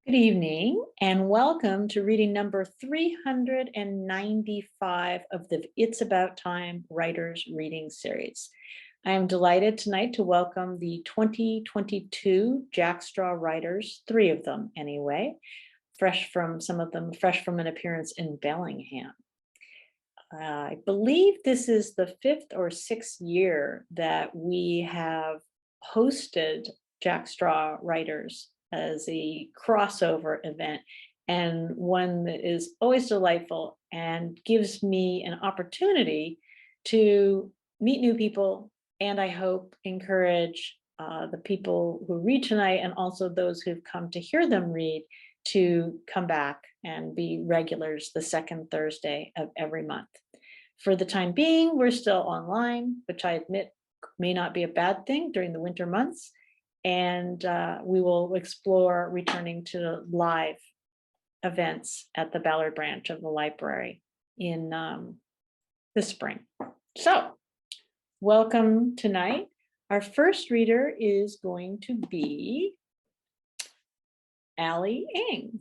Good evening and welcome to reading number 395 of the It's About Time Writers Reading Series. I am delighted tonight to welcome the 2022 Jackstraw writers, three of them anyway, fresh from an appearance in Bellingham. I believe this is the fifth or sixth year that we have hosted Jackstraw writers as a crossover event, and one that is always delightful and gives me an opportunity to meet new people and I hope encourage the people who read tonight and also those who've come to hear them read to come back and be regulars the second Thursday of every month. For the time being, we're still online, which I admit may not be a bad thing during the winter months. And we will explore returning to live events at the Ballard branch of the library in the spring. So, welcome tonight. Our first reader is going to be Ali Ng.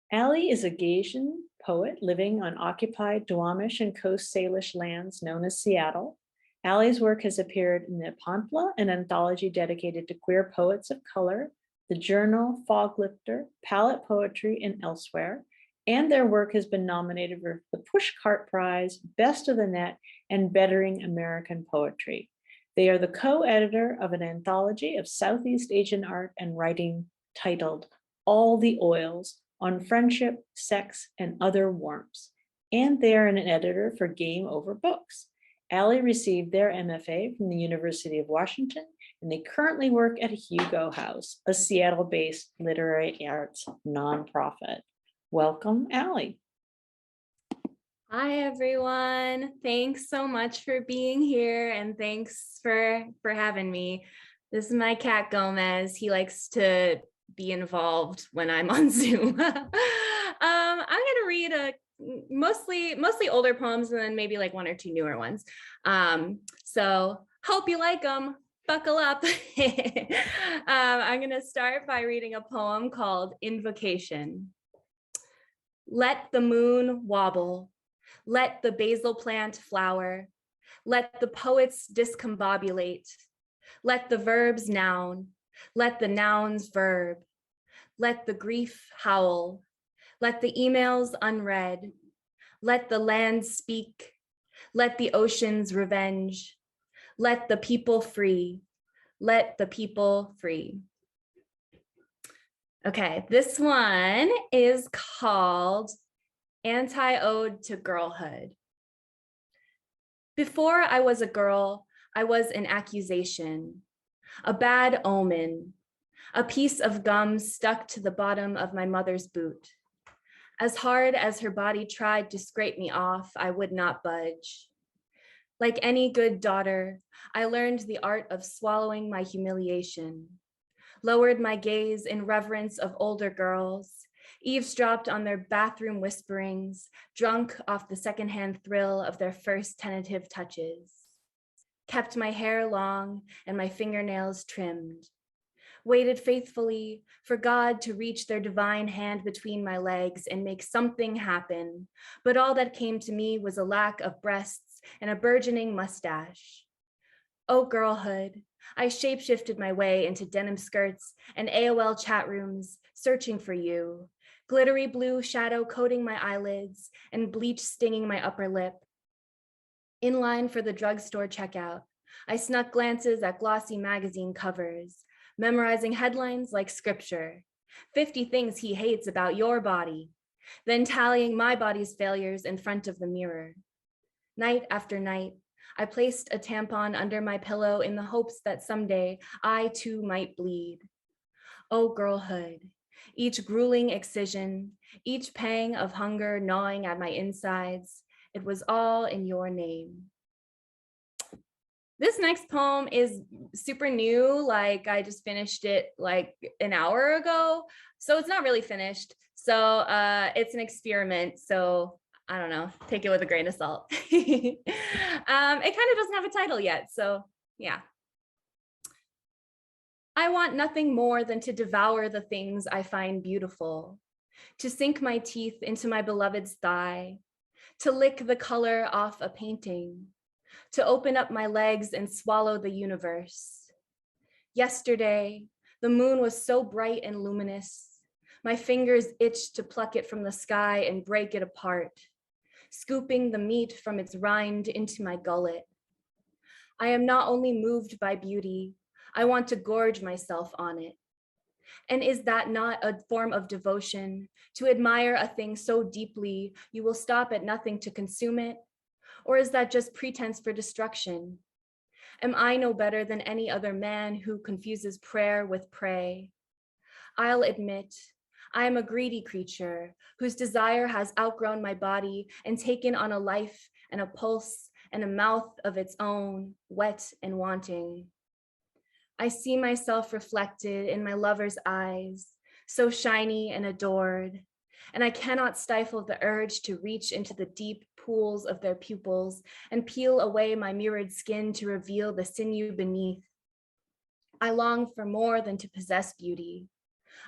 Ali is a Gaysian poet living on occupied Duwamish and Coast Salish lands known as Seattle. Ali's work has appeared in the Pamphla, an anthology dedicated to queer poets of color, the journal Foglifter, Palette Poetry, and elsewhere, and their work has been nominated for the Pushcart Prize, Best of the Net, and Bettering American Poetry. They are the co-editor of an anthology of Southeast Asian art and writing titled All the Oils, on friendship, sex, and other warmths, and they are an editor for Game Over Books. Ali received their MFA from the University of Washington, and they currently work at Hugo House, a Seattle-based literary arts nonprofit. Welcome, Ali. Hi, everyone. Thanks so much for being here, and thanks for having me. This is my cat, Gomez. He likes to be involved when I'm on Zoom. I'm gonna read mostly older poems and then maybe like one or two newer ones. So hope you like them. Buckle up. I'm gonna start by reading a poem called Invocation. Let the moon wobble. Let the basil plant flower. Let the poets discombobulate. Let the verbs noun. Let the nouns verb. Let the grief howl. Let the emails unread. Let the land speak. Let the oceans revenge. Let the people free. Let the people free. Okay, this one is called Anti-Ode to Girlhood. Before I was a girl, I was an accusation, a bad omen, a piece of gum stuck to the bottom of my mother's boot. As hard as her body tried to scrape me off, I would not budge. Like any good daughter, I learned the art of swallowing my humiliation, lowered my gaze in reverence of older girls, eavesdropped on their bathroom whisperings, drunk off the secondhand thrill of their first tentative touches, kept my hair long and my fingernails trimmed, waited faithfully for God to reach their divine hand between my legs and make something happen. But all that came to me was a lack of breasts and a burgeoning mustache. Oh, girlhood, I shapeshifted my way into denim skirts and AOL chat rooms, searching for you, glittery blue shadow coating my eyelids and bleach stinging my upper lip. In line for the drugstore checkout, I snuck glances at glossy magazine covers, memorizing headlines like scripture, 50 things he hates about your body, then tallying my body's failures in front of the mirror. Night after night, I placed a tampon under my pillow in the hopes that someday I too might bleed. Oh, girlhood, each grueling excision, each pang of hunger gnawing at my insides, it was all in your name. This next poem is super new. Like I just finished it like an hour ago. So it's not really finished. So it's an experiment. So I don't know, take it with a grain of salt. It kind of doesn't have a title yet. So yeah. I want nothing more than to devour the things I find beautiful, to sink my teeth into my beloved's thigh, to lick the color off a painting, to open up my legs and swallow the universe. Yesterday, the moon was so bright and luminous. My fingers itched to pluck it from the sky and break it apart, scooping the meat from its rind into my gullet. I am not only moved by beauty, I want to gorge myself on it. And is that not a form of devotion, to admire a thing so deeply you will stop at nothing to consume it? Or is that just pretense for destruction? Am I no better than any other man who confuses prayer with prey? I'll admit, I am a greedy creature whose desire has outgrown my body and taken on a life and a pulse and a mouth of its own, wet and wanting. I see myself reflected in my lover's eyes, so shiny and adored, and I cannot stifle the urge to reach into the deep pools of their pupils and peel away my mirrored skin to reveal the sinew beneath. I long for more than to possess beauty.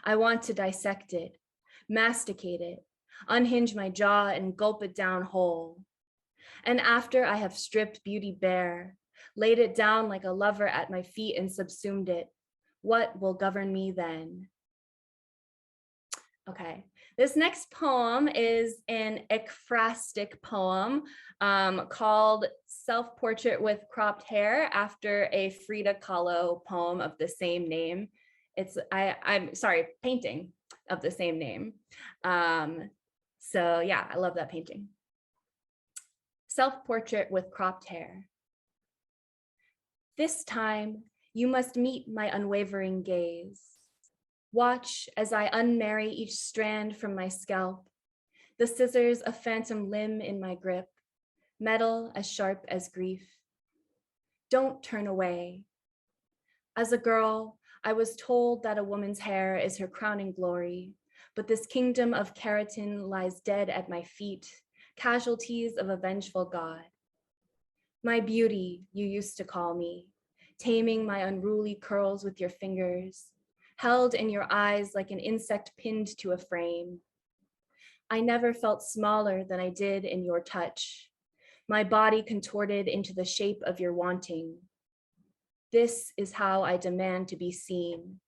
I want to dissect it, masticate it, unhinge my jaw and gulp it down whole. And after I have stripped beauty bare, laid it down like a lover at my feet and subsumed it, what will govern me then? Okay, this next poem is an ekphrastic poem called Self-Portrait with Cropped Hair, after a Frida Kahlo poem of the same name. Painting of the same name. So yeah, I love that painting. Self-Portrait with Cropped Hair. This time, you must meet my unwavering gaze. Watch as I unmarry each strand from my scalp, the scissors a phantom limb in my grip, metal as sharp as grief. Don't turn away. As a girl, I was told that a woman's hair is her crowning glory, but this kingdom of keratin lies dead at my feet, casualties of a vengeful god. My beauty, you used to call me, taming my unruly curls with your fingers, held in your eyes like an insect pinned to a frame. I never felt smaller than I did in your touch, my body contorted into the shape of your wanting. This is how I demand to be seen,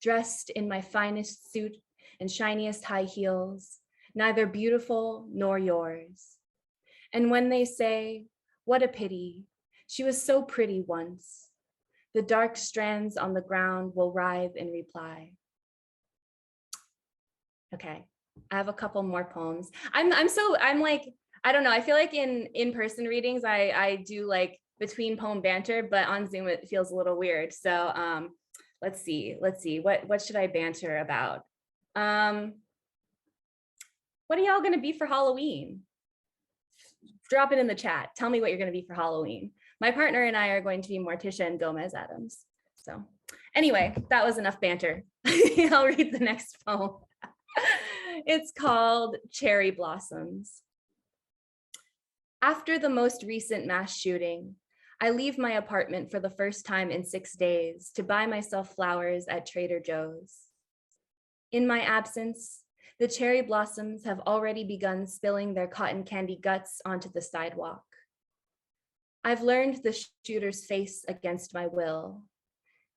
dressed in my finest suit and shiniest high heels, neither beautiful nor yours. And when they say, what a pity, she was so pretty once, the dark strands on the ground will writhe in reply. Okay, I have a couple more poems. I'm like, I don't know, I feel like in in-person readings, I do like between poem banter, but on Zoom it feels a little weird. So let's see, what should I banter about? What are y'all gonna be for Halloween? Drop it in the chat. Tell me what you're gonna be for Halloween. My partner and I are going to be Morticia and Gomez Adams. So anyway, that was enough banter. I'll read the next poem. It's called Cherry Blossoms. After the most recent mass shooting, I leave my apartment for the first time in 6 days to buy myself flowers at Trader Joe's. In my absence, the cherry blossoms have already begun spilling their cotton candy guts onto the sidewalk. I've learned the shooter's face against my will.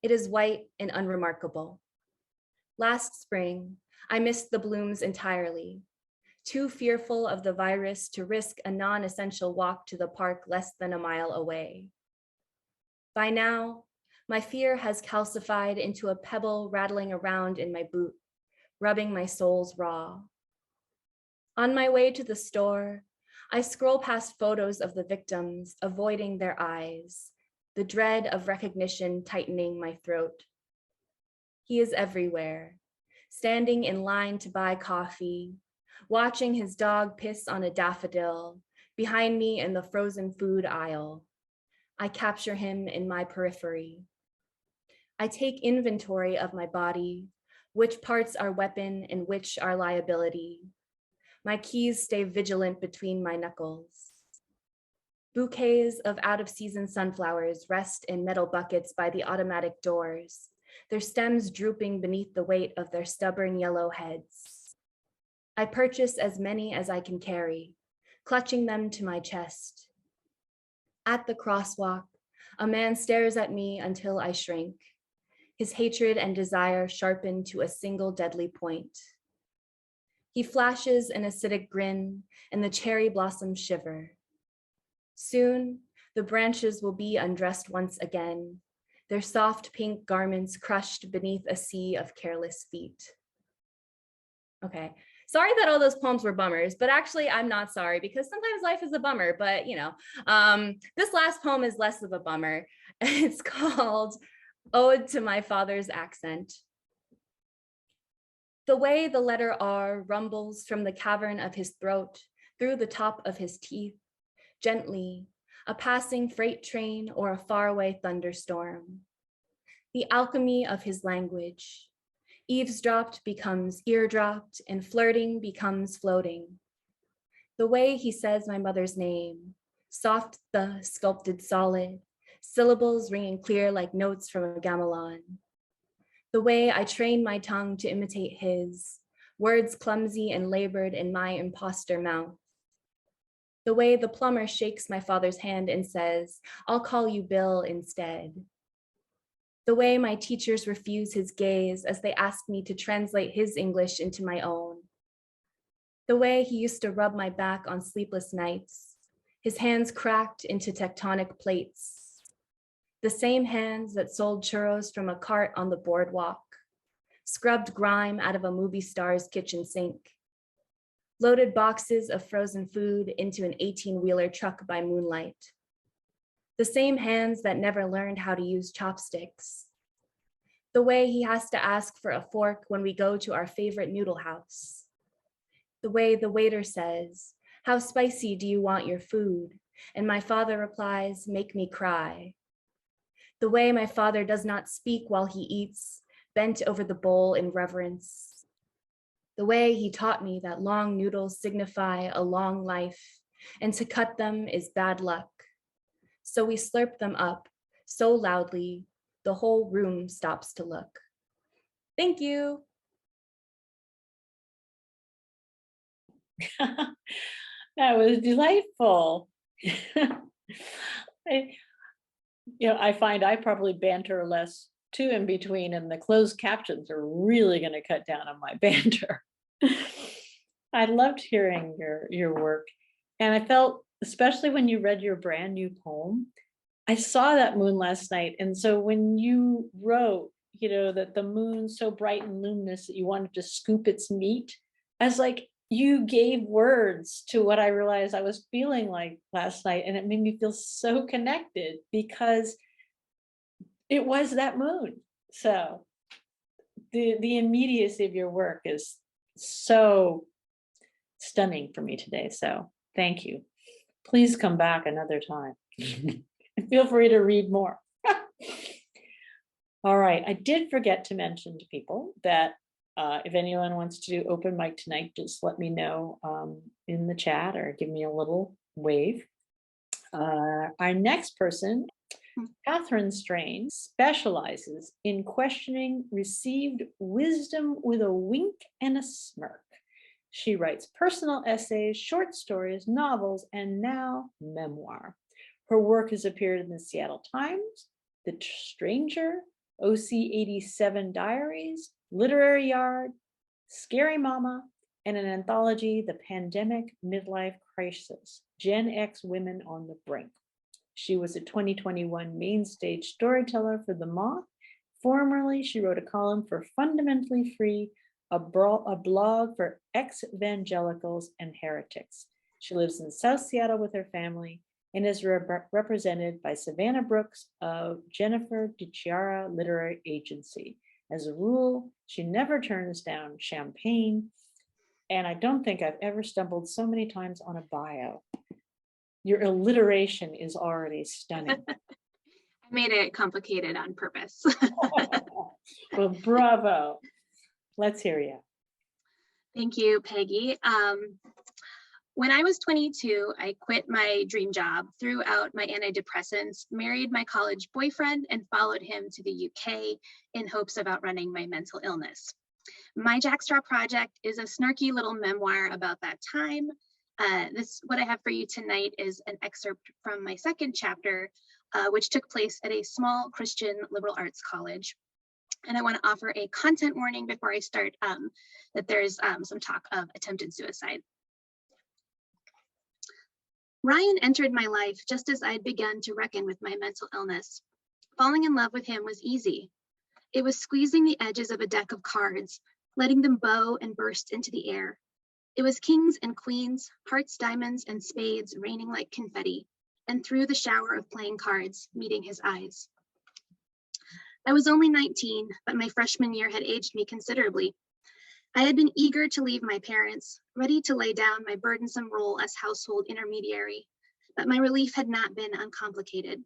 It is white and unremarkable. Last spring, I missed the blooms entirely, too fearful of the virus to risk a non-essential walk to the park less than a mile away. By now, my fear has calcified into a pebble rattling around in my boot, rubbing my soles raw. On my way to the store, I scroll past photos of the victims, avoiding their eyes, the dread of recognition tightening my throat. He is everywhere, standing in line to buy coffee, watching his dog piss on a daffodil, behind me in the frozen food aisle. I capture him in my periphery. I take inventory of my body, which parts are weapon and which are liability. My keys stay vigilant between my knuckles. Bouquets of out-of-season sunflowers rest in metal buckets by the automatic doors, their stems drooping beneath the weight of their stubborn yellow heads. I purchase as many as I can carry, clutching them to my chest. At the crosswalk, a man stares at me until I shrink, his hatred and desire sharpened to a single deadly point. He flashes an acidic grin, and the cherry blossoms shiver. Soon, the branches will be undressed once again, their soft pink garments crushed beneath a sea of careless feet. Okay, sorry that all those poems were bummers, but actually I'm not sorry because sometimes life is a bummer, but this last poem is less of a bummer. It's called Ode to My Father's Accent. The way the letter R rumbles from the cavern of his throat through the top of his teeth, gently, a passing freight train or a faraway thunderstorm. The alchemy of his language. Eavesdropped becomes eardropped and flirting becomes floating. The way he says my mother's name, soft the sculpted solid, syllables ringing clear like notes from a gamelan. The way I train my tongue to imitate his, words clumsy and labored in my imposter mouth. The way the plumber shakes my father's hand and says, I'll call you Bill instead. The way my teachers refuse his gaze as they ask me to translate his English into my own. The way he used to rub my back on sleepless nights, his hands cracked into tectonic plates. The same hands that sold churros from a cart on the boardwalk, scrubbed grime out of a movie star's kitchen sink, loaded boxes of frozen food into an 18-wheeler truck by moonlight. The same hands that never learned how to use chopsticks. The way he has to ask for a fork when we go to our favorite noodle house. The way the waiter says, how spicy do you want your food? And my father replies, make me cry. The way my father does not speak while he eats, bent over the bowl in reverence. The way he taught me that long noodles signify a long life, and to cut them is bad luck. So we slurp them up so loudly, the whole room stops to look. Thank you. That was delightful. I find I probably banter less too in between, and the closed captions are really going to cut down on my banter. I loved hearing your work, and I felt, especially when you read your brand new poem, I saw that moon last night. And so when you wrote, that the moon's so bright and luminous that you wanted to scoop its meat, I was like, you gave words to what I realized I was feeling like last night. And it made me feel so connected because it was that moon. So the immediacy of your work is so stunning for me today. So thank you. Please come back another time. Feel free to read more. All right, I did forget to mention to people that if anyone wants to do open mic tonight, just let me know in the chat or give me a little wave. Our next person, Katherine Strange, specializes in questioning received wisdom with a wink and a smirk. She writes personal essays, short stories, novels, and now memoir. Her work has appeared in the Seattle Times, The Stranger, OC 87 Diaries, Literary Yard, Scary Mama, and an anthology, The Pandemic Midlife Crisis, Gen X Women on the Brink. She was a 2021 main stage storyteller for The Moth. Formerly, she wrote a column for Fundamentally Free, a blog for ex-evangelicals and heretics. She lives in South Seattle with her family and is represented by Savannah Brooks of Jennifer DiChiara Literary Agency. As a rule, she never turns down champagne, and I don't think I've ever stumbled so many times on a bio. Your alliteration is already stunning. I made it complicated on purpose. Well, bravo. Let's hear you. Thank you, Peggy. When I was 22, I quit my dream job, threw out my antidepressants, married my college boyfriend, and followed him to the UK in hopes of outrunning my mental illness. My Jackstraw project is a snarky little memoir about that time. What I have for you tonight is an excerpt from my second chapter, which took place at a small Christian liberal arts college. And I want to offer a content warning before I start, that there's some talk of attempted suicide. Ryan entered my life just as I had begun to reckon with my mental illness. Falling in love with him was easy. It was squeezing the edges of a deck of cards, letting them bow and burst into the air. It was kings and queens, hearts, diamonds, and spades raining like confetti, and through the shower of playing cards, meeting his eyes. I was only 19, but my freshman year had aged me considerably. I had been eager to leave my parents, ready to lay down my burdensome role as household intermediary, but my relief had not been uncomplicated.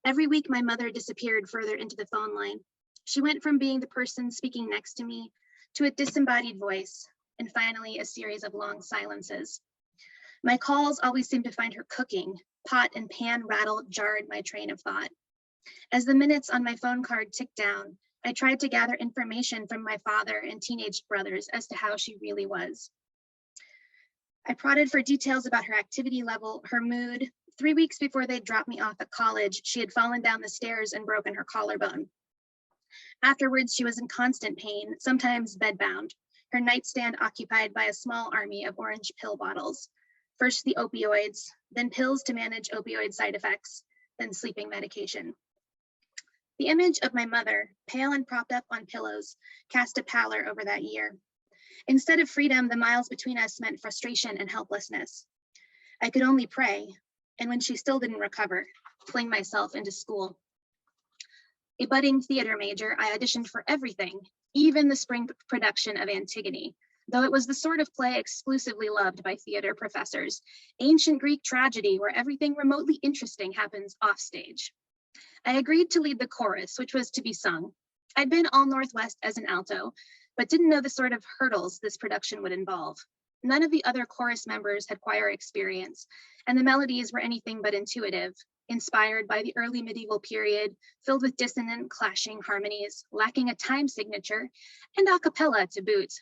Every week, my mother disappeared further into the phone line. She went from being the person speaking next to me to a disembodied voice, and finally a series of long silences. My calls always seemed to find her cooking. Pot and pan rattle jarred my train of thought. As the minutes on my phone card ticked down, I tried to gather information from my father and teenage brothers as to how she really was. I prodded for details about her activity level, her mood. 3 weeks before they dropped me off at college, she had fallen down the stairs and broken her collarbone. Afterwards, she was in constant pain, sometimes bedbound, her nightstand occupied by a small army of orange pill bottles. First the opioids, then pills to manage opioid side effects, then sleeping medication. The image of my mother, pale and propped up on pillows, cast a pallor over that year. Instead of freedom, the miles between us meant frustration and helplessness. I could only pray, and when she still didn't recover, fling myself into school. A budding theater major, I auditioned for everything, even the spring production of Antigone, though it was the sort of play exclusively loved by theater professors, ancient Greek tragedy where everything remotely interesting happens offstage. I agreed to lead the chorus, which was to be sung. I'd been all Northwest as an alto, but didn't know the sort of hurdles this production would involve. None of the other chorus members had choir experience, and the melodies were anything but intuitive, inspired by the early medieval period, filled with dissonant, clashing harmonies, lacking a time signature, and a cappella to boot.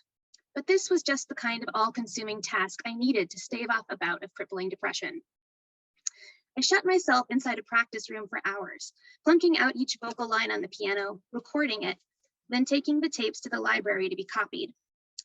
But this was just the kind of all-consuming task I needed to stave off a bout of crippling depression. I shut myself inside a practice room for hours, plunking out each vocal line on the piano, recording it, then taking the tapes to the library to be copied.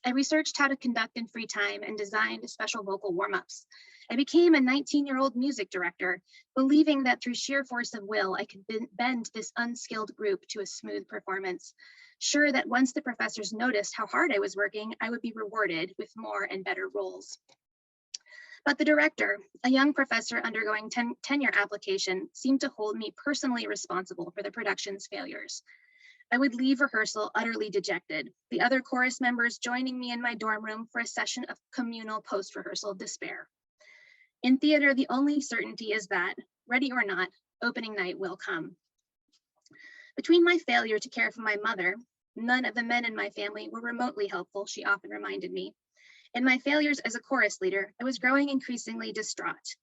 I researched how to conduct in free time and designed special vocal warm-ups. I became a 19-year-old music director, believing that through sheer force of will, I could bend this unskilled group to a smooth performance, sure that once the professors noticed how hard I was working, I would be rewarded with more and better roles. But the director, a young professor undergoing tenure application, seemed to hold me personally responsible for the production's failures. I would leave rehearsal utterly dejected, the other chorus members joining me in my dorm room for a session of communal post-rehearsal despair. In theater, the only certainty is that, ready or not, opening night will come. Between my failure to care for my mother, none of the men in my family were remotely helpful, she often reminded me, and my failures as a chorus leader, I was growing increasingly distraught.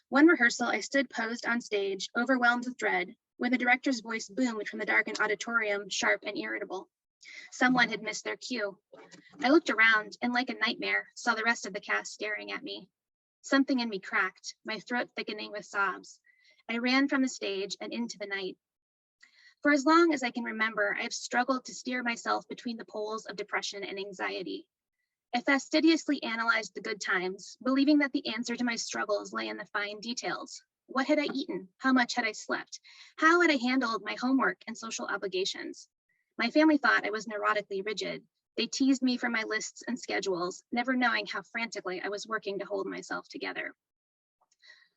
One rehearsal, I stood posed on stage, overwhelmed with dread, when the director's voice boomed from the darkened auditorium, sharp and irritable. Someone had missed their cue. I looked around and, like a nightmare, saw the rest of the cast staring at me. Something in me cracked, my throat thickening with sobs. I ran from the stage and into the night. For as long as I can remember, I have struggled to steer myself between the poles of depression and anxiety. I fastidiously analyzed the good times, believing that the answer to my struggles lay in the fine details. What had I eaten? How much had I slept? How had I handled my homework and social obligations? My family thought I was neurotically rigid. They teased me for my lists and schedules, never knowing how frantically I was working to hold myself together.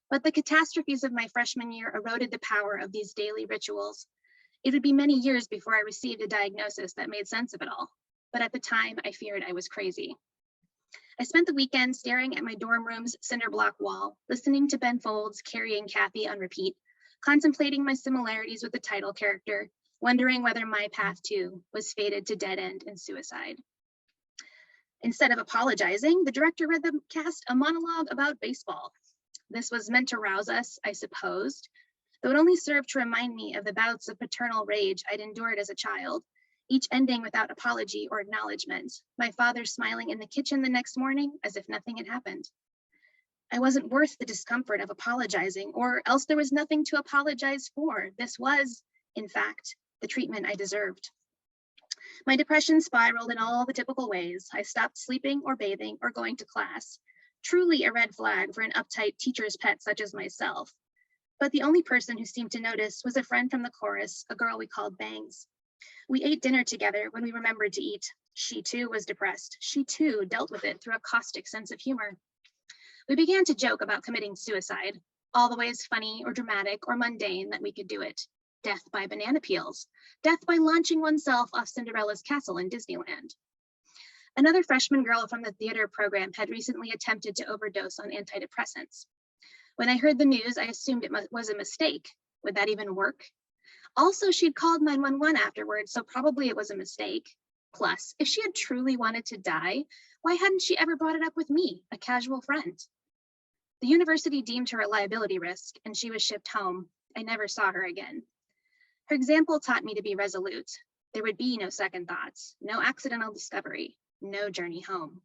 But the catastrophes of my freshman year eroded the power of these daily rituals. It would be many years before I received a diagnosis that made sense of it all. But at the time, I feared I was crazy. I spent the weekend staring at my dorm room's cinder block wall, listening to Ben Folds Carrying Kathy on repeat, contemplating my similarities with the title character, wondering whether my path too was fated to dead end and suicide. Instead of apologizing, the director read the cast a monologue about baseball. This was meant to rouse us, I supposed, though it only served to remind me of the bouts of paternal rage I'd endured as a child, each ending without apology or acknowledgement, my father smiling in the kitchen the next morning as if nothing had happened. I wasn't worth the discomfort of apologizing, or else there was nothing to apologize for. This was, in fact, the treatment I deserved. My depression spiraled in all the typical ways. I stopped sleeping or bathing or going to class. Truly a red flag for an uptight teacher's pet such as myself. But the only person who seemed to notice was a friend from the chorus, a girl we called Bangs. We ate dinner together when we remembered to eat. She too was depressed. She too dealt with it through a caustic sense of humor. We began to joke about committing suicide, all the ways funny or dramatic or mundane that we could do it. Death by banana peels, death by launching oneself off Cinderella's castle in Disneyland. Another freshman girl from the theater program had recently attempted to overdose on antidepressants. When I heard the news, I assumed it was a mistake. Would that even work? Also, she'd called 911 afterwards, so probably it was a mistake. Plus, if she had truly wanted to die, why hadn't she ever brought it up with me, a casual friend? The university deemed her a liability risk, and she was shipped home. I never saw her again. Her example taught me to be resolute. There would be no second thoughts, no accidental discovery, no journey home.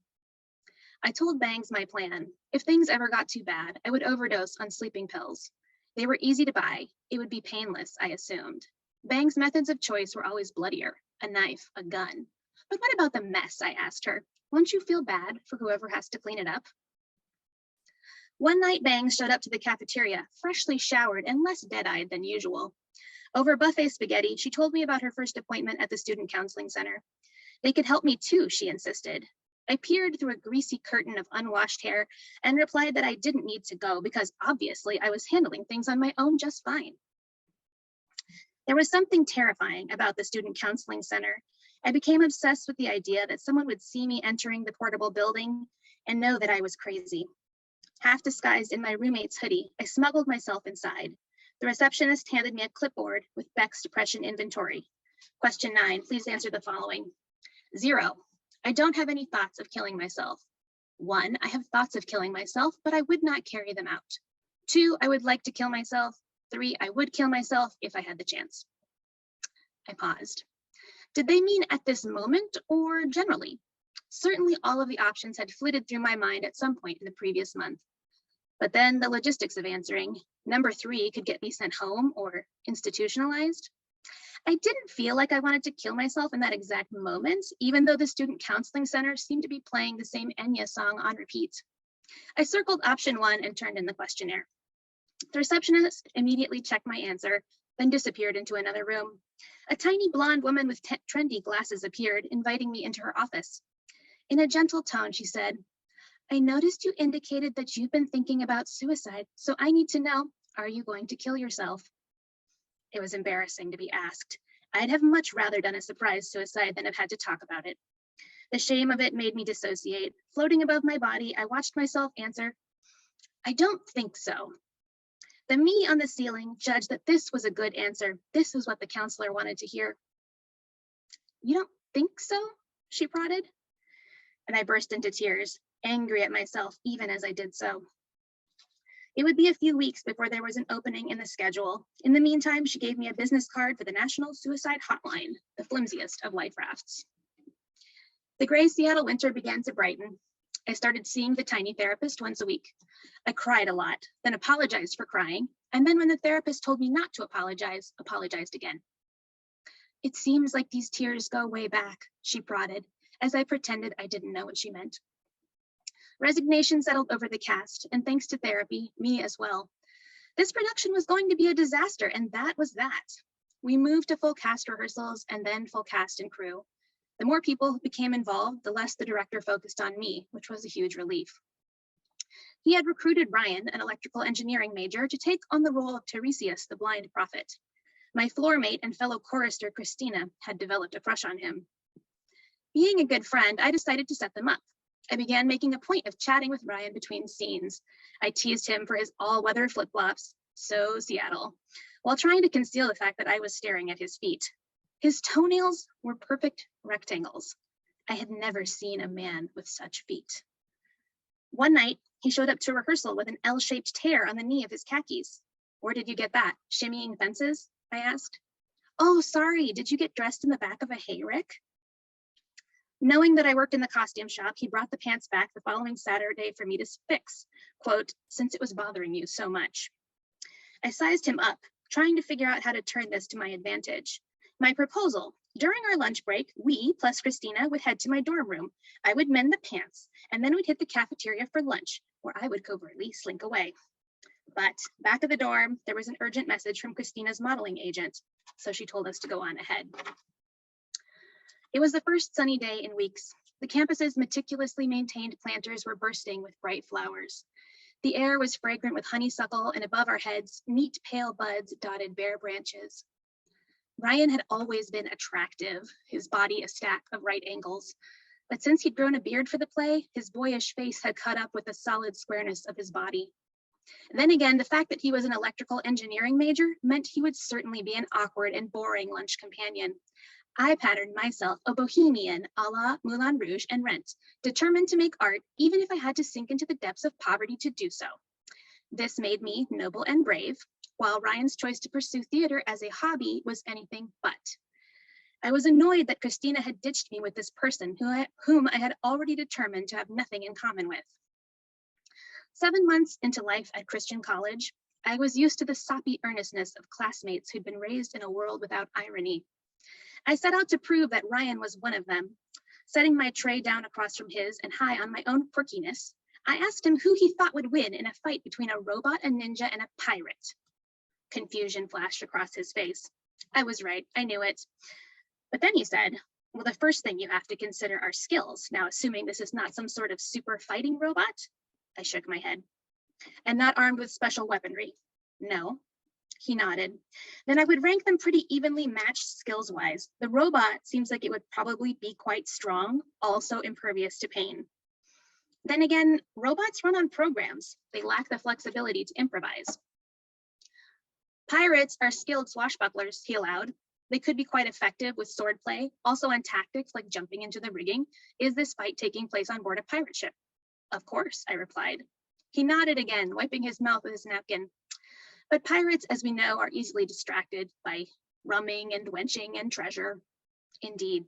I told Bangs my plan. If things ever got too bad, I would overdose on sleeping pills. They were easy to buy. It would be painless, I assumed. Bangs' methods of choice were always bloodier, a knife, a gun. But what about the mess, I asked her. Won't you feel bad for whoever has to clean it up? One night, Bangs showed up to the cafeteria, freshly showered and less dead-eyed than usual. Over buffet spaghetti, she told me about her first appointment at the Student Counseling Center. They could help me too, she insisted. I peered through a greasy curtain of unwashed hair and replied that I didn't need to go because obviously I was handling things on my own just fine. There was something terrifying about the Student Counseling Center. I became obsessed with the idea that someone would see me entering the portable building and know that I was crazy. Half disguised in my roommate's hoodie, I smuggled myself inside. The receptionist handed me a clipboard with Beck's depression inventory. Question 9, please answer the following. 0, I don't have any thoughts of killing myself. 1, I have thoughts of killing myself, but I would not carry them out. 2, I would like to kill myself. 3, I would kill myself if I had the chance. I paused. Did they mean at this moment or generally? Certainly all of the options had flitted through my mind at some point in the previous month. But then the logistics of answering, number 3 could get me sent home or institutionalized. I didn't feel like I wanted to kill myself in that exact moment, even though the Student Counseling Center seemed to be playing the same Enya song on repeat. I circled option 1 and turned in the questionnaire. The receptionist immediately checked my answer, then disappeared into another room. A tiny blonde woman with trendy glasses appeared, inviting me into her office. In a gentle tone, she said, I noticed you indicated that you've been thinking about suicide, so I need to know, are you going to kill yourself? It was embarrassing to be asked. I'd have much rather done a surprise suicide than have had to talk about it. The shame of it made me dissociate. Floating above my body, I watched myself answer, I don't think so. The me on the ceiling judged that this was a good answer. This was what the counselor wanted to hear. You don't think so? She prodded. And I burst into tears, angry at myself even as I did so. It would be a few weeks before there was an opening in the schedule. In the meantime, she gave me a business card for the National Suicide Hotline, the flimsiest of life rafts. The gray Seattle winter began to brighten. I started seeing the tiny therapist once a week. I cried a lot, then apologized for crying, and then when the therapist told me not to apologize, apologized again. It seems like these tears go way back, she prodded, as I pretended I didn't know what she meant. Resignation settled over the cast, and thanks to therapy, me as well. This production was going to be a disaster, and that was that. We moved to full cast rehearsals and then full cast and crew. The more people who became involved, the less the director focused on me, which was a huge relief. He had recruited Ryan, an electrical engineering major, to take on the role of Tiresias, the blind prophet. My floor mate and fellow chorister, Christina, had developed a crush on him. Being a good friend, I decided to set them up. I began making a point of chatting with Ryan between scenes. I teased him for his all-weather flip-flops, so Seattle, while trying to conceal the fact that I was staring at his feet. His toenails were perfect rectangles. I had never seen a man with such feet. One night, he showed up to rehearsal with an L-shaped tear on the knee of his khakis. Where did you get that? Shimmying fences? I asked. Oh, sorry, did you get dressed in the back of a hayrick? Knowing that I worked in the costume shop, he brought the pants back the following Saturday for me to fix, quote, since it was bothering you so much. I sized him up, trying to figure out how to turn this to my advantage. My proposal, during our lunch break, we, plus Christina, would head to my dorm room. I would mend the pants, and then we'd hit the cafeteria for lunch, where I would covertly slink away. But back at the dorm, there was an urgent message from Christina's modeling agent, so she told us to go on ahead. It was the first sunny day in weeks. The campus's meticulously maintained planters were bursting with bright flowers. The air was fragrant with honeysuckle, and above our heads, neat pale buds dotted bare branches. Ryan had always been attractive, his body a stack of right angles. But since he'd grown a beard for the play, his boyish face had caught up with the solid squareness of his body. Then again, the fact that he was an electrical engineering major meant he would certainly be an awkward and boring lunch companion. I patterned myself a bohemian a la Moulin Rouge and Rent, determined to make art even if I had to sink into the depths of poverty to do so. This made me noble and brave, while Ryan's choice to pursue theater as a hobby was anything but. I was annoyed that Christina had ditched me with this person whom I had already determined to have nothing in common with. 7 months into life at Christian college, I was used to the soppy earnestness of classmates who'd been raised in a world without irony. I set out to prove that Ryan was one of them. Setting my tray down across from his and high on my own quirkiness, I asked him who he thought would win in a fight between a robot, a ninja, and a pirate. Confusion flashed across his face. I was right, I knew it. But then he said, well, the first thing you have to consider are skills. Now, assuming this is not some sort of super fighting robot? I shook my head. And not armed with special weaponry? No. He nodded. Then I would rank them pretty evenly matched skills-wise. The robot seems like it would probably be quite strong, also impervious to pain. Then again, robots run on programs. They lack the flexibility to improvise. Pirates are skilled swashbucklers, he allowed. They could be quite effective with swordplay, also on tactics like jumping into the rigging. Is this fight taking place on board a pirate ship? Of course, I replied. He nodded again, wiping his mouth with his napkin. But pirates, as we know, are easily distracted by rumming and wenching and treasure. Indeed.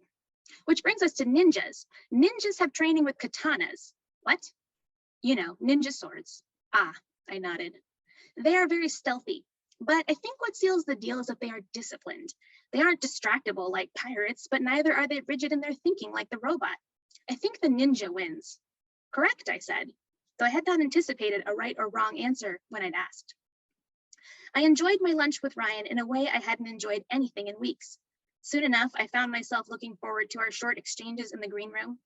Which brings us to ninjas. Ninjas have training with katanas. What? You know, ninja swords. Ah, I nodded. They are very stealthy, but I think what seals the deal is that they are disciplined. They aren't distractible like pirates, but neither are they rigid in their thinking like the robot. I think the ninja wins. Correct, I said, though I had not anticipated a right or wrong answer when I'd asked. I enjoyed my lunch with Ryan in a way I hadn't enjoyed anything in weeks. Soon enough, I found myself looking forward to our short exchanges in the green room.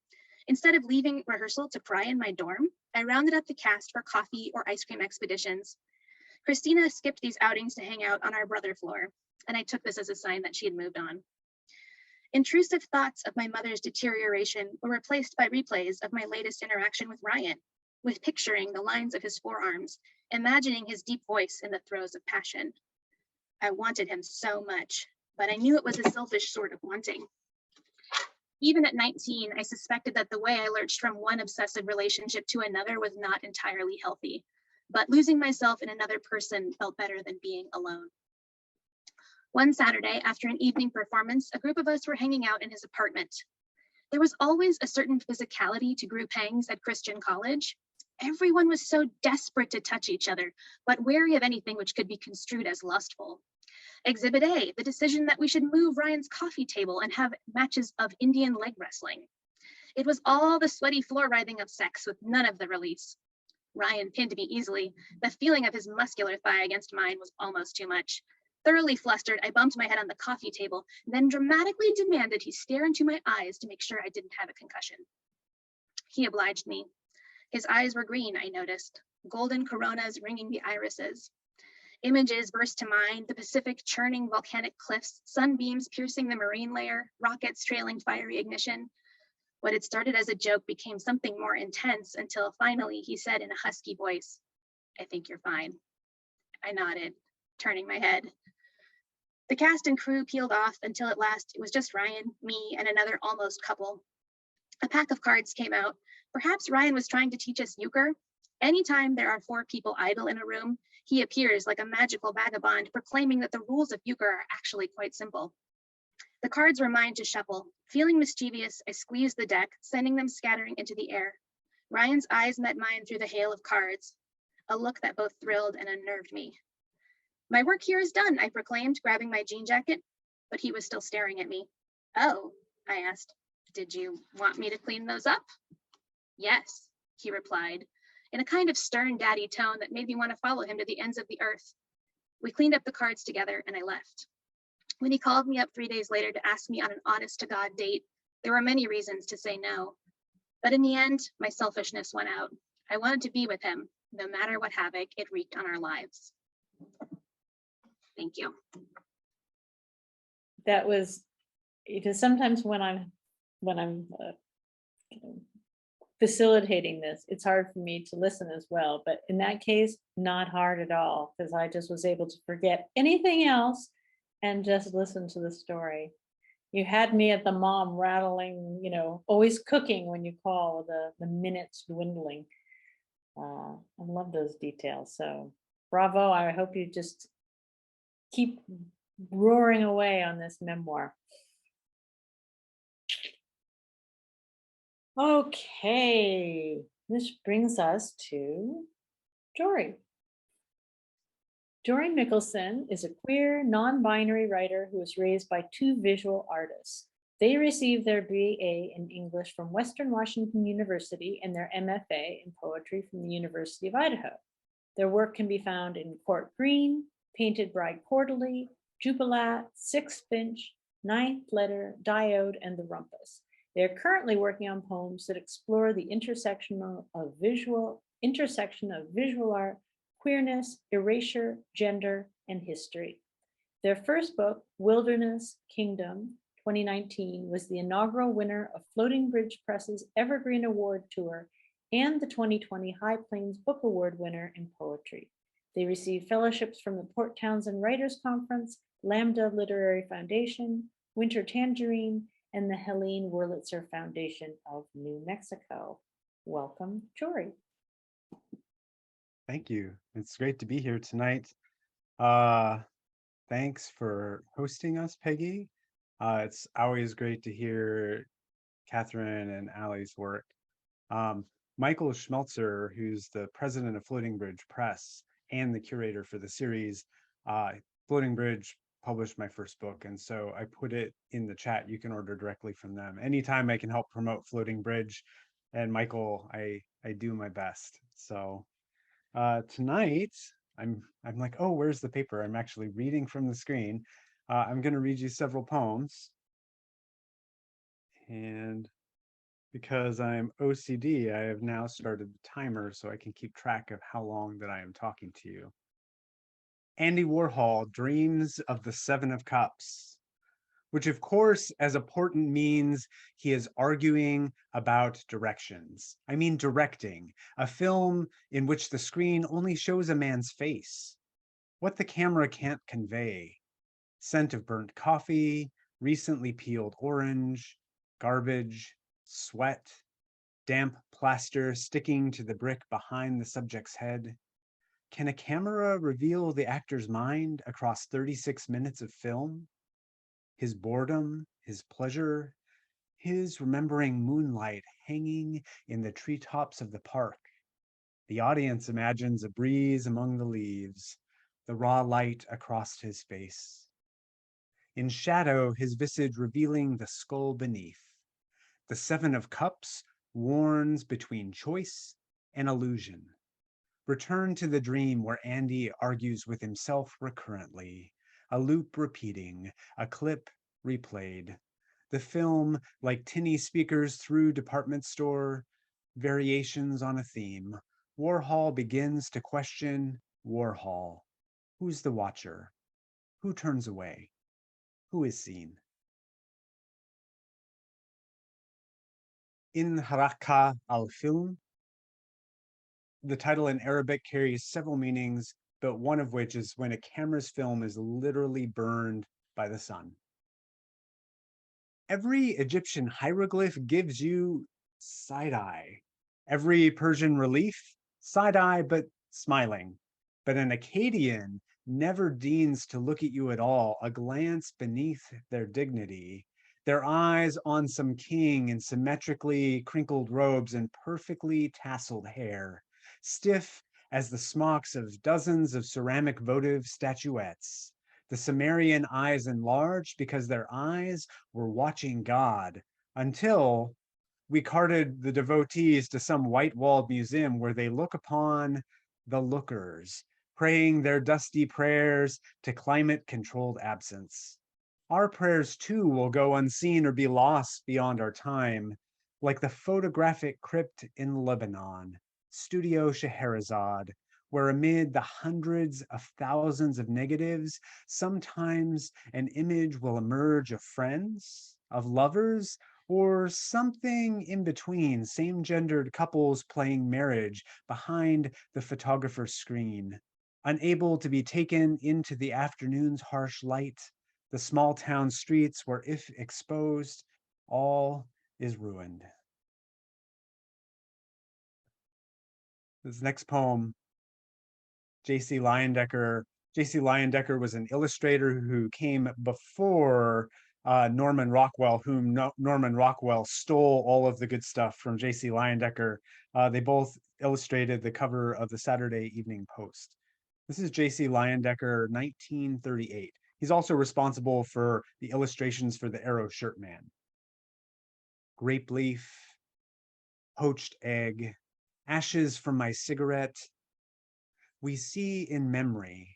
Instead of leaving rehearsal to cry in my dorm, I rounded up the cast for coffee or ice cream expeditions. Christina skipped these outings to hang out on our brother floor, and I took this as a sign that she had moved on. Intrusive thoughts of my mother's deterioration were replaced by replays of my latest interaction with Ryan, with picturing the lines of his forearms, imagining his deep voice in the throes of passion. I wanted him so much, but I knew it was a selfish sort of wanting. Even at 19, I suspected that the way I lurched from one obsessive relationship to another was not entirely healthy, but losing myself in another person felt better than being alone. One Saturday, after an evening performance, a group of us were hanging out in his apartment. There was always a certain physicality to group hangs at Christian college. Everyone was so desperate to touch each other, but wary of anything which could be construed as lustful. Exhibit A, the decision that we should move Ryan's coffee table and have matches of Indian leg wrestling. It was all the sweaty floor writhing of sex with none of the release. Ryan pinned me easily. The feeling of his muscular thigh against mine was almost too much. Thoroughly flustered, I bumped my head on the coffee table, then dramatically demanded he stare into my eyes to make sure I didn't have a concussion. He obliged me. His eyes were green, I noticed, golden coronas ringing the irises. Images burst to mind, the Pacific churning volcanic cliffs, sunbeams piercing the marine layer, rockets trailing fiery ignition. What had started as a joke became something more intense until finally he said in a husky voice, "I think you're fine." I nodded, turning my head. The cast and crew peeled off until at last it was just Ryan, me, and another almost couple. A pack of cards came out. Perhaps Ryan was trying to teach us euchre. Anytime there are 4 people idle in a room, he appears like a magical vagabond proclaiming that the rules of euchre are actually quite simple. The cards were mine to shuffle. Feeling mischievous, I squeezed the deck, sending them scattering into the air. Ryan's eyes met mine through the hail of cards, a look that both thrilled and unnerved me. My work here is done, I proclaimed, grabbing my jean jacket, but he was still staring at me. Oh, I asked, did you want me to clean those up? Yes, he replied, in a kind of stern daddy tone that made me want to follow him to the ends of the earth. We cleaned up the cards together and I left. When he called me up 3 days later to ask me on an honest-to-God date, there were many reasons to say no. But in the end, my selfishness won out. I wanted to be with him, no matter what havoc it wreaked on our lives. Thank you. That was, because sometimes when I'm facilitating this, it's hard for me to listen as well. But in that case, not hard at all, because I just was able to forget anything else and just listen to the story. You had me at the mom rattling, always cooking when you call, the minutes dwindling. I love those details. So bravo. I hope you just keep roaring away on this memoir. Okay, this brings us to Jory. Jory Mickelson is a queer, non-binary writer who was raised by 2 visual artists. They received their BA in English from Western Washington University and their MFA in poetry from the University of Idaho. Their work can be found in Court Green, Painted Bride Quarterly, Jubilat, Sixth Finch, Ninth Letter, Diode, and The Rumpus. They are currently working on poems that explore the intersection of visual art, queerness, erasure, gender, and history. Their first book, Wilderness Kingdom, 2019, was the inaugural winner of Floating Bridge Press's Evergreen Award Tour and the 2020 High Plains Book Award winner in poetry. They received fellowships from the Port Townsend Writers Conference, Lambda Literary Foundation, Winter Tangerine, and the Helene Wurlitzer Foundation of New Mexico. Welcome, Jory. Thank you. It's great to be here tonight. Thanks for hosting us, Peggy. It's always great to hear Katherine and Allie's work. Michael Schmelzer, who's the president of Floating Bridge Press and the curator for the series, Floating Bridge published my first book, and so I put it in the chat. You can order directly from them. Anytime I can help promote Floating Bridge and Michael, I do my best. So tonight, I'm like, oh, where's the paper? I'm actually reading from the screen. I'm going to read you several poems. And because I'm OCD, I have now started the timer so I can keep track of how long that I am talking to you. Andy Warhol dreams of the 7 of Cups, which of course, as a portent means he is arguing about directions. I mean directing, a film in which the screen only shows a man's face, what the camera can't convey. Scent of burnt coffee, recently peeled orange, garbage, sweat, damp plaster sticking to the brick behind the subject's head. Can a camera reveal the actor's mind across 36 minutes of film? His boredom, his pleasure, his remembering moonlight hanging in the treetops of the park. The audience imagines a breeze among the leaves, the raw light across his face. In shadow, his visage revealing the skull beneath. The 7 of Cups warns between choice and illusion. Return to the dream where Andy argues with himself recurrently, a loop repeating, a clip replayed. The film, like tinny speakers through department store, variations on a theme. Warhol begins to question Warhol. Who's the watcher? Who turns away? Who is seen? In Haraka al-Film, the title in Arabic carries several meanings, but one of which is when a camera's film is literally burned by the sun. Every Egyptian hieroglyph gives you side-eye. Every Persian relief, side-eye, but smiling. But an Akkadian never deigns to look at you at all, a glance beneath their dignity, their eyes on some king in symmetrically crinkled robes and perfectly tasseled hair, stiff as the smocks of dozens of ceramic votive statuettes. The Sumerian eyes enlarged because their eyes were watching God until we carted the devotees to some white-walled museum where they look upon the lookers, praying their dusty prayers to climate-controlled absence. Our prayers too will go unseen or be lost beyond our time, like the photographic crypt in Lebanon, Studio Scheherazade, where amid the hundreds of thousands of negatives, sometimes an image will emerge of friends, of lovers, or something in between, same-gendered couples playing marriage behind the photographer's screen, unable to be taken into the afternoon's harsh light, the small town streets where, if exposed, all is ruined. This next poem, J.C. Leyendecker. J.C. Leyendecker was an illustrator who came before Norman Rockwell, whom Norman Rockwell stole all of the good stuff from J.C. Leyendecker. They both illustrated the cover of the Saturday Evening Post. This is J.C. Leyendecker, 1938. He's also responsible for the illustrations for the Arrow Shirt Man. Grape leaf, poached egg, ashes from my cigarette. We see in memory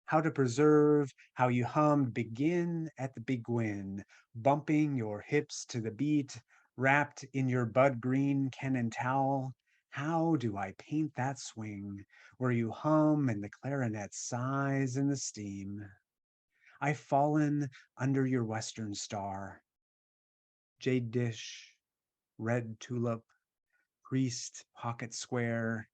how to preserve, how you hummed begin at the begin, bumping your hips to the beat, wrapped in your bud green cannon towel. How do I paint that swing where you hum and the clarinet sighs in the steam? I've fallen under your western star. Jade dish, red tulip, creased pocket square.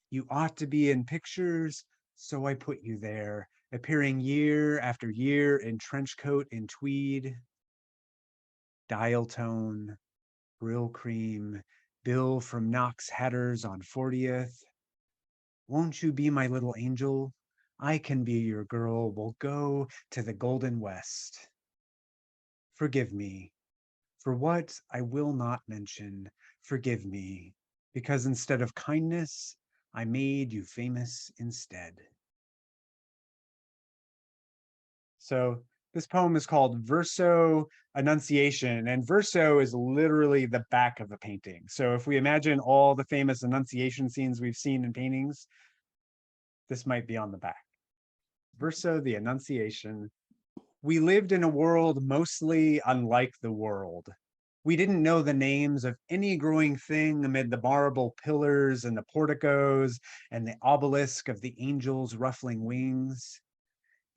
You ought to be in pictures, so I put you there, appearing year after year in trench coat and tweed. Dial tone, brill cream, bill from Knox Hatters on 40th. Won't you be my little angel? I can be your girl. We'll go to the Golden West. Forgive me for what I will not mention. Forgive me, because instead of kindness, I made you famous instead. So this poem is called Verso Annunciation, and verso is literally the back of a painting. So if we imagine all the famous Annunciation scenes we've seen in paintings, this might be on the back. Verso, the Annunciation. We lived in a world mostly unlike the world. We didn't know the names of any growing thing amid the marble pillars and the porticos and the obelisk of the angels' ruffling wings.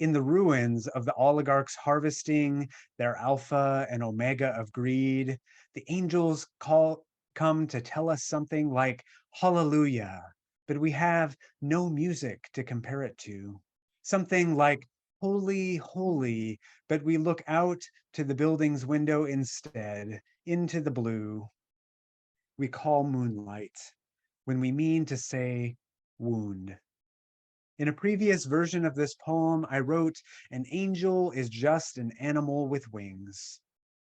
In the ruins of the oligarchs harvesting their alpha and omega of greed, the angels come to tell us something like hallelujah, but we have no music to compare it to. Something like holy, holy, but we look out to the building's window instead, into the blue. We call moonlight when we mean to say wound. In a previous version of this poem, I wrote, an angel is just an animal with wings.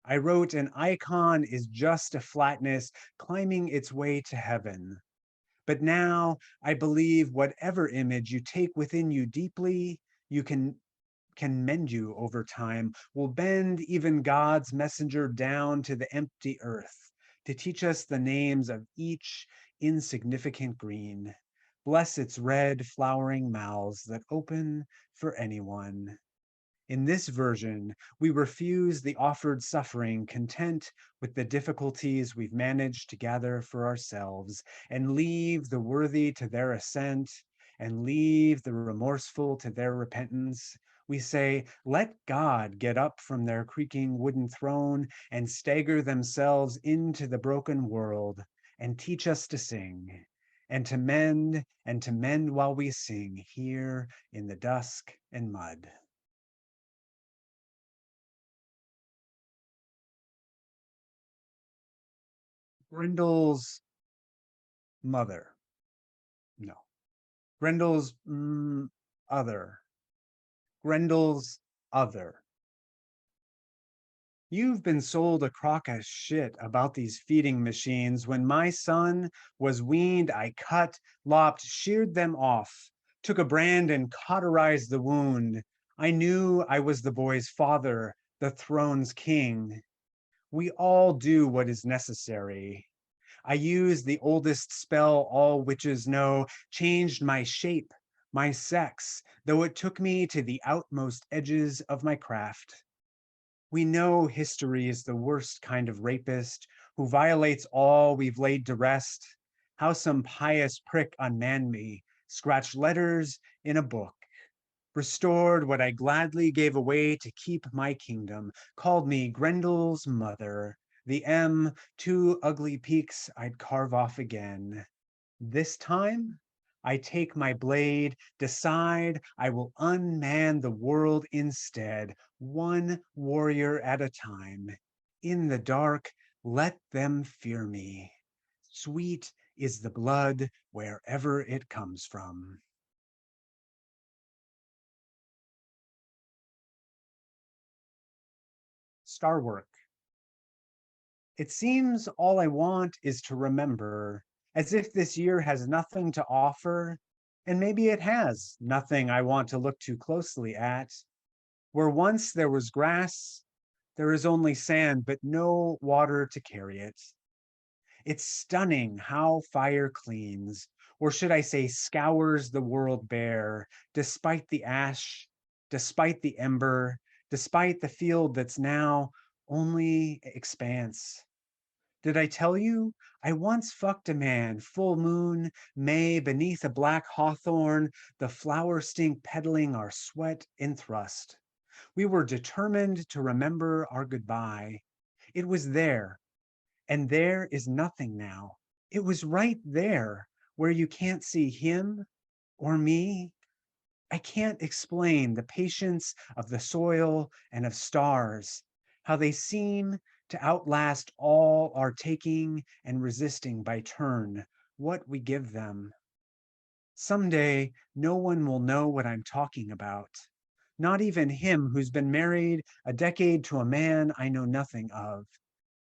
I wrote, an icon is just a flatness climbing its way to heaven. But now I believe whatever image you take within you deeply, you can mend you over time, will bend even God's messenger down to the empty earth to teach us the names of each insignificant green. Bless its red flowering mouths that open for anyone. In this version, we refuse the offered suffering, content with the difficulties we've managed to gather for ourselves, and leave the worthy to their ascent, and leave the remorseful to their repentance. We say, let God get up from their creaking wooden throne and stagger themselves into the broken world and teach us to sing, and to mend while we sing here in the dusk and mud. Grendel's mother. No. Grendel's other. Grendel's other. You've been sold a crock of shit about these feeding machines. When my son was weaned, I cut, lopped, sheared them off, took a brand and cauterized the wound. I knew I was the boy's father, the throne's king. We all do what is necessary. I used the oldest spell all witches know, changed my shape, my sex, though it took me to the outmost edges of my craft. We know history is the worst kind of rapist who violates all we've laid to rest. How some pious prick unmanned me, scratched letters in a book, restored what I gladly gave away to keep my kingdom, called me Grendel's mother. The M, two ugly peaks I'd carve off again. This time, I take my blade, decide I will unman the world instead, one warrior at a time. In the dark, let them fear me. Sweet is the blood wherever it comes from. Star work. It seems all I want is to remember, as if this year has nothing to offer, and maybe it has nothing I want to look too closely at. Where once there was grass, there is only sand, but no water to carry it. It's stunning how fire cleans, or should I say scours the world bare, despite the ash, despite the ember, despite the field that's now only expanse. Did I tell you? I once fucked a man, full moon, May, beneath a black hawthorn, the flower stink peddling our sweat in thrust. We were determined to remember our goodbye. It was there, and there is nothing now. It was right there, where you can't see him or me. I can't explain the patience of the soil and of stars, how they seem to outlast all our taking and resisting by turn what we give them. Someday, no one will know what I'm talking about. Not even him who's been married a decade to a man I know nothing of.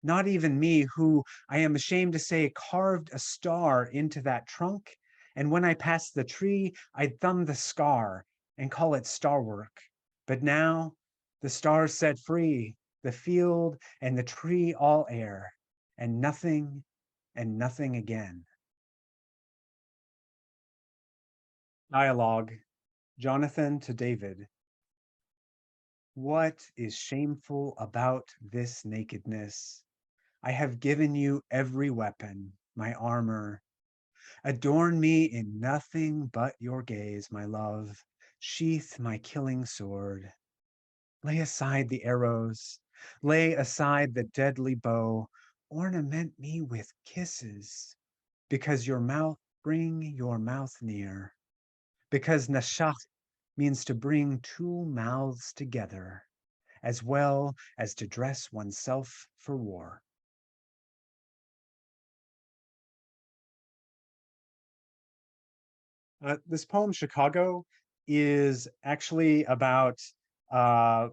Not even me who, I am ashamed to say, carved a star into that trunk. And when I passed the tree, I'd thumb the scar and call it star work. But now the stars set free, the field and the tree all air, and nothing again. Dialogue, Jonathan to David. What is shameful about this nakedness? I have given you every weapon, my armor. Adorn me in nothing but your gaze, my love. Sheath my killing sword. Lay aside the arrows. Lay aside the deadly bow. Ornament me with kisses, because bring your mouth near. Because nashach means to bring two mouths together, as well as to dress oneself for war. This poem, Chicago, is actually about uh,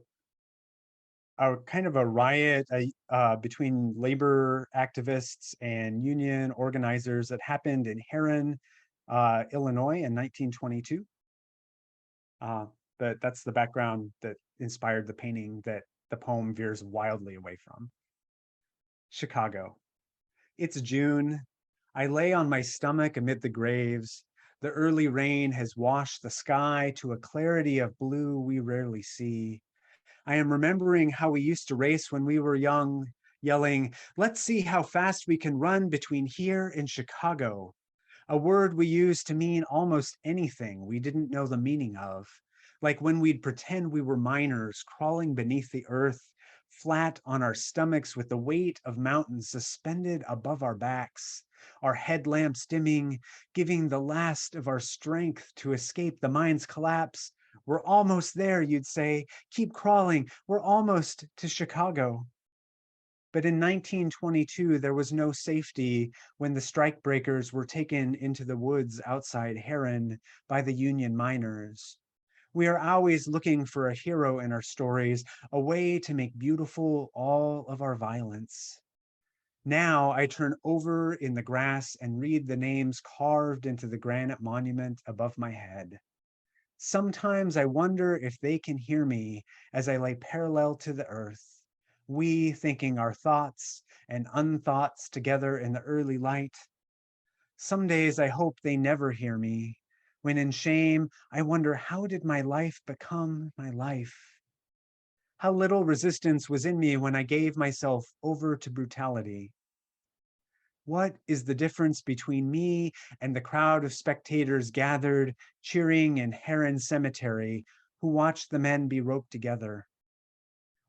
a kind of a riot between labor activists and union organizers that happened in Heron, Illinois in 1922. But that's the background that inspired the painting that the poem veers wildly away from. Chicago. It's June. I lay on my stomach amid the graves. The early rain has washed the sky to a clarity of blue we rarely see. I am remembering how we used to race when we were young, yelling, "Let's see how fast we can run between here and Chicago." A word we used to mean almost anything we didn't know the meaning of, like when we'd pretend we were miners crawling beneath the earth, flat on our stomachs with the weight of mountains suspended above our backs, our headlamps dimming, giving the last of our strength to escape the mind's collapse. We're almost there, you'd say. Keep crawling. We're almost to Chicago. But in 1922, there was no safety when the strikebreakers were taken into the woods outside Heron by the Union miners. We are always looking for a hero in our stories, a way to make beautiful all of our violence. Now I turn over in the grass and read the names carved into the granite monument above my head. Sometimes I wonder if they can hear me as I lay parallel to the earth, we thinking our thoughts and unthoughts together in the early light. Some days I hope they never hear me, when in shame I wonder, how did my life become my life? How little resistance was in me when I gave myself over to brutality. What is the difference between me and the crowd of spectators gathered, cheering in Heron Cemetery, who watched the men be roped together?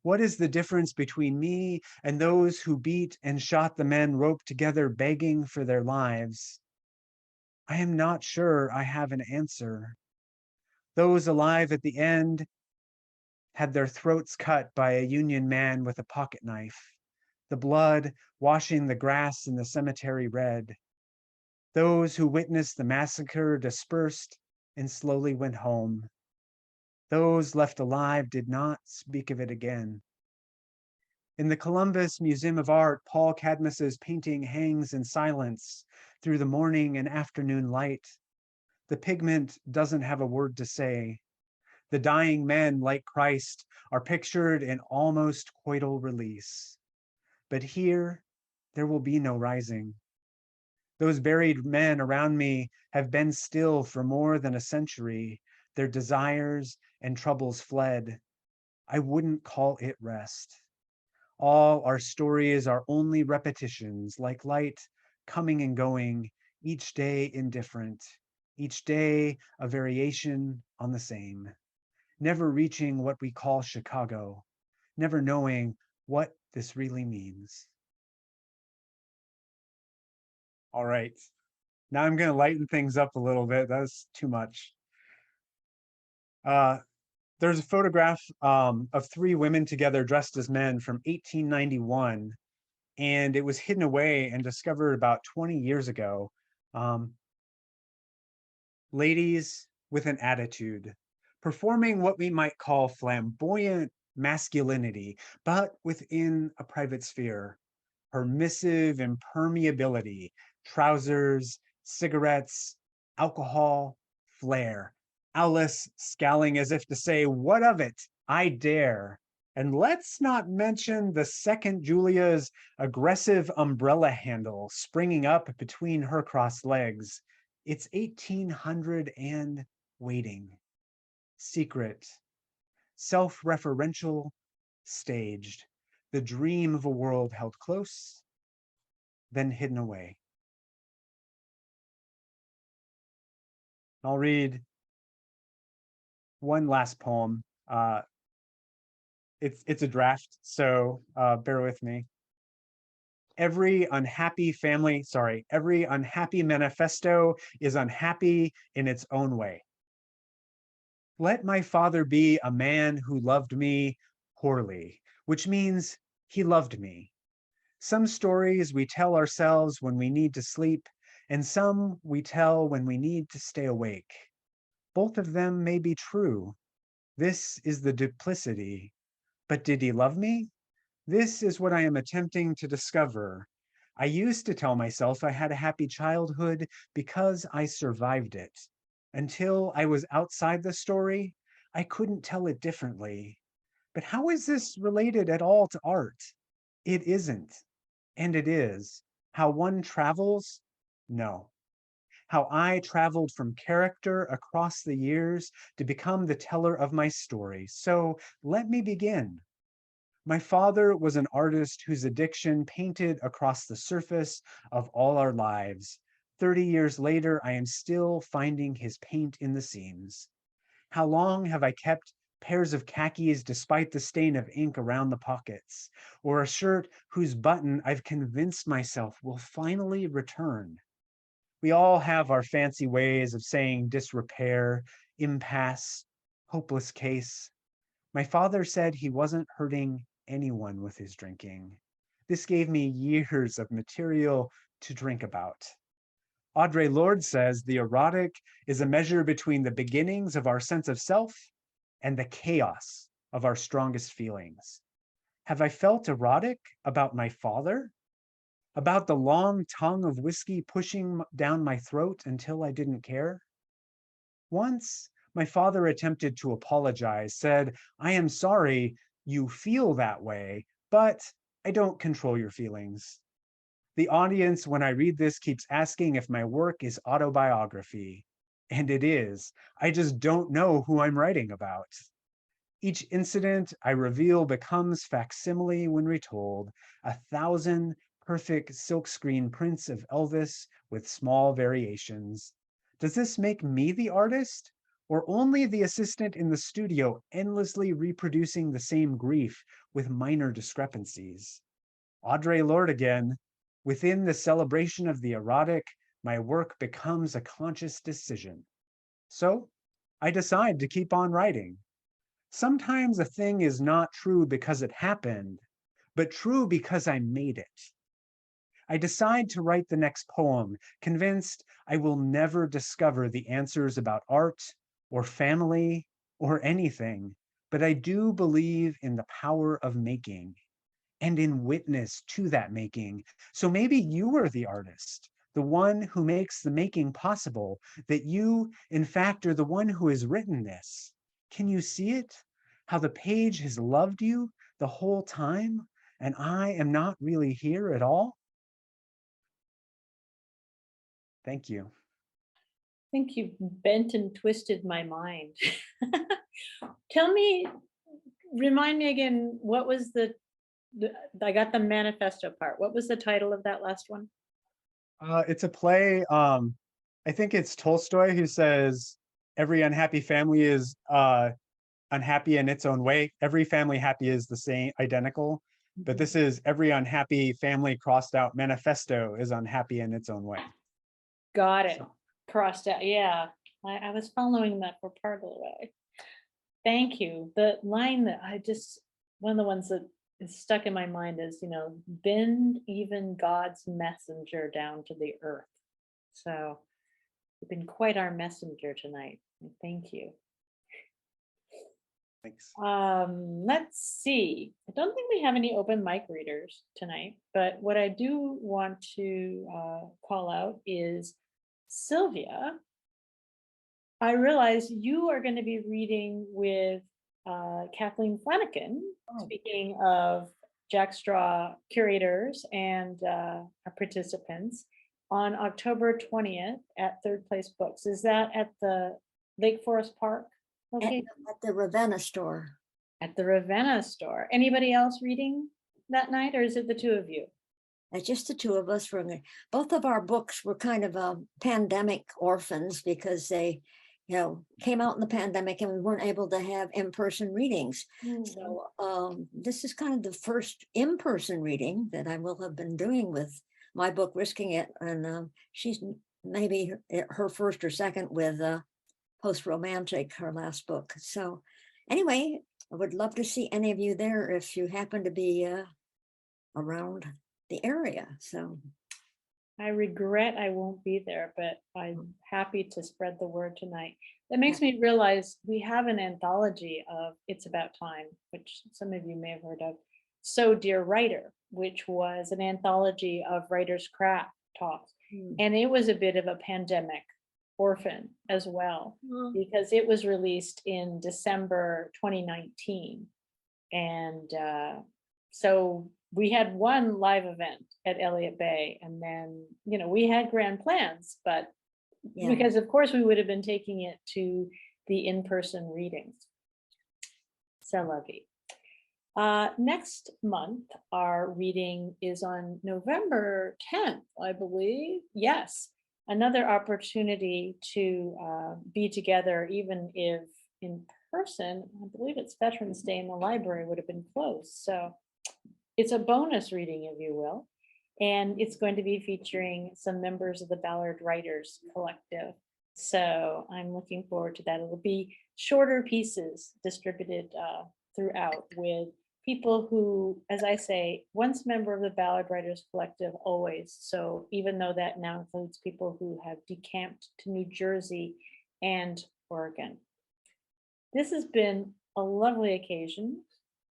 What is the difference between me and those who beat and shot the men roped together, begging for their lives? I am not sure I have an answer. Those alive at the end had their throats cut by a Union man with a pocket knife, the blood washing the grass in the cemetery red. Those who witnessed the massacre dispersed and slowly went home. Those left alive did not speak of it again. In the Columbus Museum of Art, Paul Cadmus's painting hangs in silence through the morning and afternoon light. The pigment doesn't have a word to say. The dying men, like Christ, are pictured in almost coital release. But here, there will be no rising. Those buried men around me have been still for more than a century, their desires and troubles fled. I wouldn't call it rest. All our stories are only repetitions, like light coming and going, each day indifferent, each day a variation on the same, never reaching what we call Chicago, never knowing what this really means. All right, now I'm going to lighten things up a little bit. That's too much. There's a photograph of three women together dressed as men from 1891, and it was hidden away and discovered about 20 years ago. Ladies with an attitude, performing what we might call flamboyant masculinity, but within a private sphere. Permissive impermeability, trousers, cigarettes, alcohol, flair. Alice scowling as if to say, what of it? I dare. And let's not mention the second Julia's aggressive umbrella handle springing up between her crossed legs. It's 1800 and waiting. Secret, self-referential, staged. The dream of a world held close, then hidden away. I'll read one last poem. It's a draft, so bear with me. Every unhappy manifesto is unhappy in its own way. Let my father be a man who loved me poorly, which means he loved me. Some stories we tell ourselves when we need to sleep, and some we tell when we need to stay awake. Both of them may be true. This is the duplicity. But did he love me? This is what I am attempting to discover. I used to tell myself I had a happy childhood because I survived it. Until I was outside the story, I couldn't tell it differently. But how is this related at all to art? It isn't. And it is. How one travels? No. How I traveled from character across the years to become the teller of my story. So let me begin. My father was an artist whose addiction painted across the surface of all our lives. 30 years later, I am still finding his paint in the seams. How long have I kept pairs of khakis despite the stain of ink around the pockets, or a shirt whose button I've convinced myself will finally return? We all have our fancy ways of saying disrepair, impasse, hopeless case. My father said he wasn't hurting anyone with his drinking. This gave me years of material to drink about. Audre Lorde says the erotic is a measure between the beginnings of our sense of self and the chaos of our strongest feelings. Have I felt erotic about my father? About the long tongue of whiskey pushing down my throat until I didn't care? Once, my father attempted to apologize, said, "I am sorry you feel that way, but I don't control your feelings." The audience, when I read this, keeps asking if my work is autobiography. And it is. I just don't know who I'm writing about. Each incident I reveal becomes facsimile when retold, 1,000 perfect silkscreen prints of Elvis with small variations. Does this make me the artist, or only the assistant in the studio endlessly reproducing the same grief with minor discrepancies? Audre Lorde again. Within the celebration of the erotic, my work becomes a conscious decision. So I decide to keep on writing. Sometimes a thing is not true because it happened, but true because I made it. I decide to write the next poem, convinced I will never discover the answers about art or family or anything, but I do believe in the power of making and in witness to that making. So maybe you are the artist, the one who makes the making possible, that you, in fact, are the one who has written this. Can you see it? How the page has loved you the whole time, and I am not really here at all? Thank you. I think you've bent and twisted my mind. Tell me, remind me again, what was I got the manifesto part. What was the title of that last one? It's a play. I think it's Tolstoy who says every unhappy family is unhappy in its own way. Every family happy is the same, identical. But this is every unhappy family crossed out manifesto is unhappy in its own way. Got it. So, Crossed out. Yeah, I was following that for part of the way. Thank you. The line that one of the ones that is stuck in my mind is, bend even God's messenger down to the earth. So you've been quite our messenger tonight. Thank you. thanks. Let's see. I don't think we have any open mic readers tonight, but what I do want to call out is Sylvia. I realize you are going to be reading with Kathleen Flanagan. Speaking of Jack Straw curators and participants, on October 20th at Third Place Books. Is that at the Lake Forest Park? Okay. At the Ravenna store. At the Ravenna store. Anybody else reading that night, or is it the two of you? It's just the two of us. Both of our books were kind of pandemic orphans because they, came out in the pandemic and we weren't able to have in-person readings. So this is kind of the first in-person reading that I will have been doing with my book, Risking It. And she's maybe her first or second with Post-Romantic, her last book. So anyway, I would love to see any of you there if you happen to be around the area. So I regret I won't be there, but I'm happy to spread the word tonight. That makes me realize we have an anthology of It's About Time, which some of you may have heard of. So Dear Writer, which was an anthology of writers' craft talks. And it was a bit of a pandemic orphan as well, because it was released in December 2019. And so we had one live event at Elliott Bay, and then, we had grand plans, but because of course we would have been taking it to the in-person readings. So lucky. Next month, our reading is on November 10th, I believe. Yes, another opportunity to be together, even if in person. I believe it's Veterans Day and the library would have been closed. So it's a bonus reading, if you will. And it's going to be featuring some members of the Ballard Writers Collective. So I'm looking forward to that. It'll be shorter pieces distributed throughout with people who, as I say, once member of the Ballad Writers Collective, always. So even though that now includes people who have decamped to New Jersey and Oregon. This has been a lovely occasion.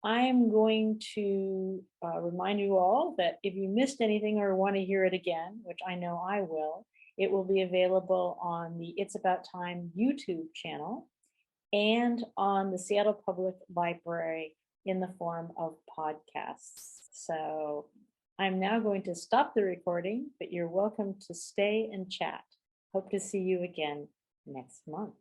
I am going to remind you all that if you missed anything or want to hear it again, which I know I will, it will be available on the It's About Time YouTube channel and on the Seattle Public Library in the form of podcasts. So I'm now going to stop the recording, but you're welcome to stay and chat. Hope to see you again next month.